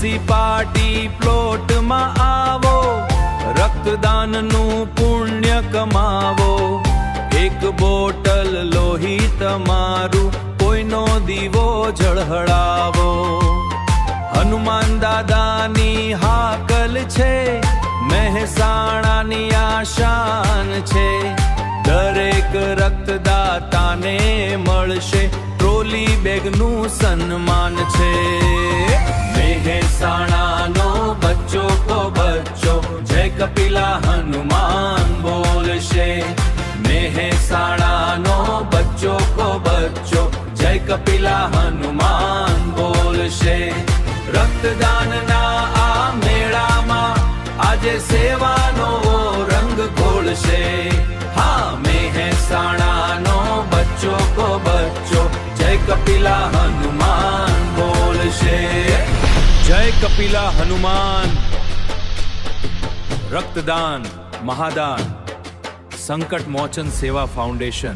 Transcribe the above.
Municipality પ્લોટમાં આવો, રક્તદાનનું પુણ્ય કમાવો. એક બોટલ લોહી તમારું, કોઈનો દીવો ઝળહળાવો. હનુમાન દાદાની હાકલ છે, મહેસાણાની આ શાન છે. દરેક રક્તદાતાને મળશે ટ્રોલી બેગનું સન્માન છે. મહેસાણાનો બચ્ચો કો બચ્ચો જય કપિલા હનુમાન બોલશે. મહેસાણાનો બચ્ચો કો બચ્ચો જય કપિલા હનુમાન બોલશે. રક્તદાનના આ મેળામાં આજે સેવાનો રંગ ઘોળશે. હા, મહેસાણાનો બચ્ચો કો બચ્ચો જય કપિલા હનુમાન બોલશે. જય કપિલા હનુમાન. રક્તદાન મહાદાન. સંકટ મોચન સેવા ફાઉન્ડેશન.